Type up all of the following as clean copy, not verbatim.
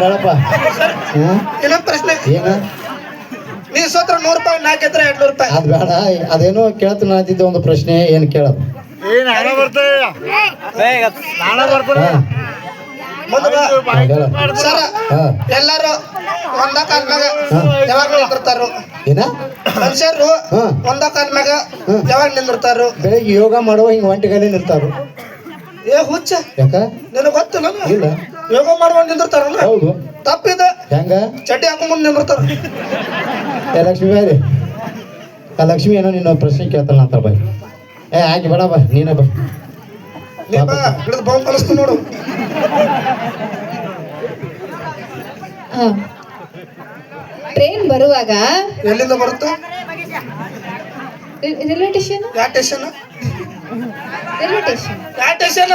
ಹೇಳಪ್ಪ. ಇನ್ನೊಂದು ಪ್ರಶ್ನೆ, ಏನ ನೀ ಸೋತ್ರ 100 ರೂಪಾಯಿ, ನಾ ಗೆದ್ರೆ 200 ರೂಪಾಯಿ. ಅದ್ ಬೇಡ, ಅದೇನೋ ಕೇಳ್ತಾನ ಅಂತಿದ್ದೆ ಒಂದು ಪ್ರಶ್ನೆ. ಏನ್ ಕೇಳೋದು? ಮುಂದೆ ಬಾ. ಹೇಳ. ಸರ, ಹಾ. ಎಲ್ಲಾರು ಒಂದ ಕಾಲ್ ಮ್ಯಾಗ ಯಾವಾಗ ನಿಂದಿರ್ತಾರು? ಏನ ಮನುಷ್ಯರು ಹಾ. ಒಂದ ಕಾಲ್ ಮ್ಯಾಗ ಯಾವಾಗ ನಿಂದಿರ್ತಾರು? ಬೆಳಿಗ್ಗೆ ಯೋಗ ಮಾಡುವ ಹಿಂಗ್ ಒಂಟಿಗಾಲಿ ನಿಲ್ತಾರು. ಏ ಹುಚ್ಚ, ಯಾಕ? ನಿನಗೆ ಗೊತ್ತಿಲ್ಲ ಇಲ್ಲ. ಯೋಗ ಮಾಡುವಂತ ನಿಂದಿರ್ತಾರಲ್ಲ, ಹೌದು. ತಪ್ಪಿದ. ಹೆಂಗ? ಚಡ್ಡಿ ಹಾಕೊಂಡ್ ನಿಂದಿರ್ತಾರ. ಏ ಲಕ್ಷ್ಮಿ ಬಾರಿ, ಆ ಲಕ್ಷ್ಮಿ ಏನೋ ನಿನ್ನ ಪ್ರಶ್ನೆ ಕೇಳ್ತಾಳ ಅಂತ ಬೈ. ಏ ಆಗಿ ಬೇಡ ಬಾ, ನೀನ ಬಾ. ನೀ ಬಾ, ಹಿಡಿದು ಬಾವು ಕಲಿಸ್ತು ನೋಡು. ಟ್ರೈನ್ ಬರುವಾಗ ಎಲ್ಲಿಂದ ಬರುತ್ತೆ? ರೈಲ್ವೆ ಸ್ಟೇಷನ್, ಯಾವ ಸ್ಟೇಷನ್? ರೈಲ್ವೆ ಸ್ಟೇಷನ್, ಯಾವ ಸ್ಟೇಷನ್?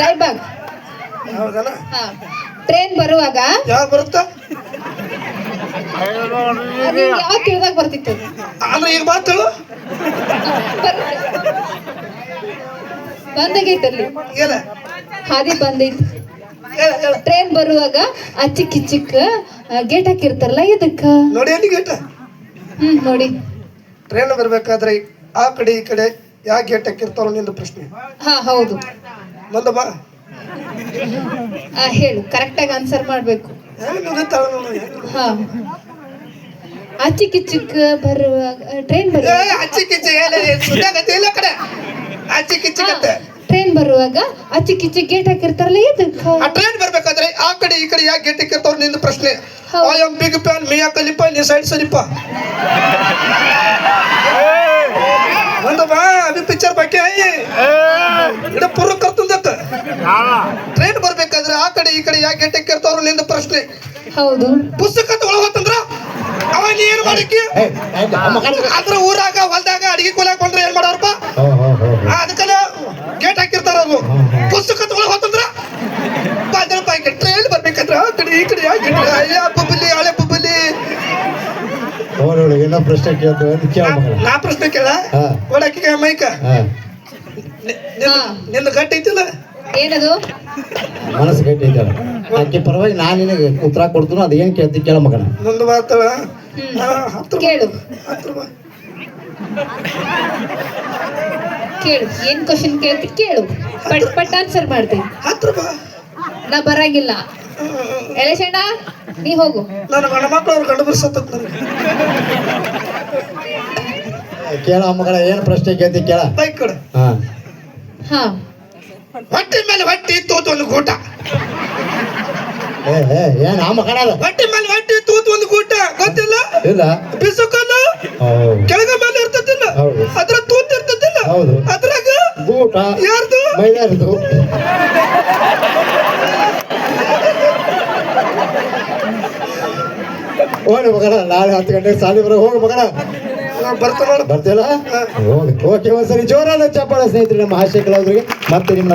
ರಾಯಬಾಗ್. ಹೌದಲ್ಲ? ಟ್ರೈನ್ ಬರುವಾಗ ಯಾವಾಗ ಬರುತ್ತ? ಯಾವ ತಿಳಿದಾಗ ಬರ್ತಿತ್ತು? ಅಂದ್ರೆ ಈಗ ಮಾತು ಬಂದಾಗೈತಲ್ಲಿ, ಏನ ಹಾದಿ ಬಂದೈತಿ. ಹೇಳ ಹೇಳ. ಟ್ರೈನ್ ಬರುವಾಗ ಅಚ್ಚಿಕ್ ಚಿಕ್ಕ ಗೇಟ್ ಹಾಕಿರ್ತಾರಲ್ಲ, ಇದಕ್ಕ ನೋಡಿ ಎಲ್ಲಿ ಗೇಟ? ನೋಡಿ. ಟ್ರೈನ್ ಬರ್ಬೇಕಾದ್ರೆ ಆ ಕಡೆ ಈ ಕಡೆ ಯಾವ ಗೇಟ್ ಹಾಕಿರ್ತಾರೋ ನಿಂದು ಪ್ರಶ್ನೆ. ಹೌದು. ಮುಂದೆ ಬಾ. ಹೇಳು, ಕರೆಕ್ಟಾಗಿ ಆನ್ಸರ್ ಮಾಡ್ಬೇಕು. ಹಾ, ಅಚ್ಚಿಕ್ ಚಿಕ್ಕ ಬರುವಾಗ ಟ್ರೈನ್ ಬರುವಾಗ ಅಚ್ಚಿ ಕಿಚ್ಚಿ ಸುದ್ದಾಗತ್ತೆ ಇಲ್ಲ ಕಡೆ ಅಚ್ಚಿ ಕಿಚ್ಚಿ ಟ್ರೈನ್ ಬರುವಾಗ ಅಚ್ಚಿಕ್ ಚಿಕ್ಕ ಗೇಟ್ ಹಾಕಿರ್ತಾರಲ್ಲ, ಇದಕ್ಕ ಆ ಟ್ರೈನ್ ಬರ್ಬೇಕಾದ್ರೆ ಆ ಕಡೆ ಈ ಕಡೆ ಯಾಕೆ ಗೇಟ್ ಹಾಕಿರ್ತಾರೋ ನಿಂದು ಪ್ರಶ್ನೆ. ಹೌದು. I am big fan, Mia Khalifa, ನೀ ಸೈಡ್ ಸರಿಪ. ಒಂದು ಬಾ, ಅಭಿ ಪಿಕ್ಚರ್ ಬಗ್ಗೆ ಇಡ ಪೂರ್ವ ಕರ್ತಂದತ್ತ. ಟ್ರೈನ್ ಬರ್ಬೇಕಾದ್ರೆ ಆ ಕಡೆ ಈ ಕಡೆ ಯಾಕೆ ಗೇಟ್ ಹಾಕಿರ್ತಾರೋ ನಿಂದು ಪ್ರಶ್ನೆ. ಹೌದು. ಪುಸ್ತಕ ತಗೊಳಗತ್ತಂದ್ರ ಅವ ನೀ ಏನ್ ಮಾಡಕ್ಕೆ? ಅದ್ರ ಊರಾಗ ಹೊಲ್ದಾಗ ಅಡಿಗೆ ಕೊಲಾಕ್ ಬಂದ್ರೆ ಏನ್ ಮಾಡೋರಪ್ಪ? ಅದಕ್ಕೆಲ್ಲ ಗೇಟ್ ಹಾಕಿರ್ತಾರ. ಅದು ಪುಸ್ತಕ ತಗೊಳಕ್ ಹೋತಂದ್ರ ಬಾಜರ ಪಾಯ್ಕೆ. ಟ್ರೈನ್ ಬರ್ಬೇಕಂದ್ರ ಆ ಕಡೆ ಈ ಕಡೆ ಯಾಕೆ ಹಳೆ ಬುಬ್ಬಲಿ ಹಳೆ ಬುಬ್ಬಲಿ. ಏನೋ ಪ್ರಶ್ನೆ ಕೇಳ್ತು ಅಂತ ಕೇಳ ಮಗಳ. ನಾ ಪ್ರಶ್ನೆ ಕೇಳ ಒಳಕ್ಕೆ ಮೈಕ ನಿನ್ನ ಗಟ್ಟಿ ಐತಿಲ್ಲ? ಏನದು? ಮನಸ್ಸು ಗಟ್ಟಿ ಐತಲ್ಲ, ಆಕೆ ಪರವಾಗಿ ನಾನು ನಿನಗೆ ಉತ್ತರ ಕೊಡ್ತೀನಿ. ಅದು ಏನ್ ಕೇಳ್ತಿ ಕೇಳ ಮಗನ. ಮುಂದೆ ಬರ್ತಾಳ. ಕೇಳು ಕೇಳು, ಏನ್ ಕ್ವಶನ್ ಕೇಳ್ತಿ ಕೇಳು, ಪಟ್ ಪಟ್ ಆನ್ಸರ್ ಮಾಡ್ತೀನಿ. ಹತ್ರ ಬಾ. ನಾ ಬರಂಗಿಲ್ಲ. ಎಲೆಶಣ್ಣ, ನೀ ಹೋಗು. ನನ್ನ ಗಂಡ ಮಕ್ಕಳು ಅವ್ರು ಗಂಡು ಬರ್ಸತ್ತ ನನಗೆ. ಕೇಳ ಮಗಳ, ಏನ್ ಪ್ರಶ್ನೆ ಕೇಳ್ತಿ ಕೇಳ. ಬೈಕ್ ಕೊಡು. ಹಾ, ಹೊಟ್ಟೆ ಮೇಲೆ ಹೊಟ್ಟಿ ತೂತು ಒಂದು ಗೂಟ. ಏನ್ ಆ ಮಗನ ಅದ? ಹೊಟ್ಟೆ ಮೇಲೆ ಹೊಟ್ಟಿ ತೂತು ಒಂದು ಗೂಟ ಗೊತ್ತಿಲ್ಲ? ಇಲ್ಲ. ಬಿಸುಕಲ್ಲ ಕೆಳಗ ಮೇಲೆ ಇರ್ತದಿಲ್ಲ, ಹೌದು. ಅದ್ರ ತೂತ್ ಇರ್ತದಿಲ್ಲ. ಹೌದು. ಅದ್ರಾಗ ಗೂಟ ಯಾರ್ದು? ಮಹಿಳೆಯರದು. ಹೋಗಿ ಮಗನ, ನಾಳೆ 10 ಗಂಟೆಗೆ ಸಾಲಿ ಬರೋ ಹೋಗಿ ಮಗನ. ಬರ್ತಾನ ಬರ್ತಿಲ್ಲ? ಓಕೆ, ಒಂದ್ಸರಿ ಜೋರಾದ ಚಪ್ಪಾಳೆ ಸ್ನೇಹಿತರೆ ನಮ್ಮ ಹಾಸ್ಯ ಕಲಾವಿದರಿಗೆ. ಮತ್ತೆ ನಿಮ್ಮ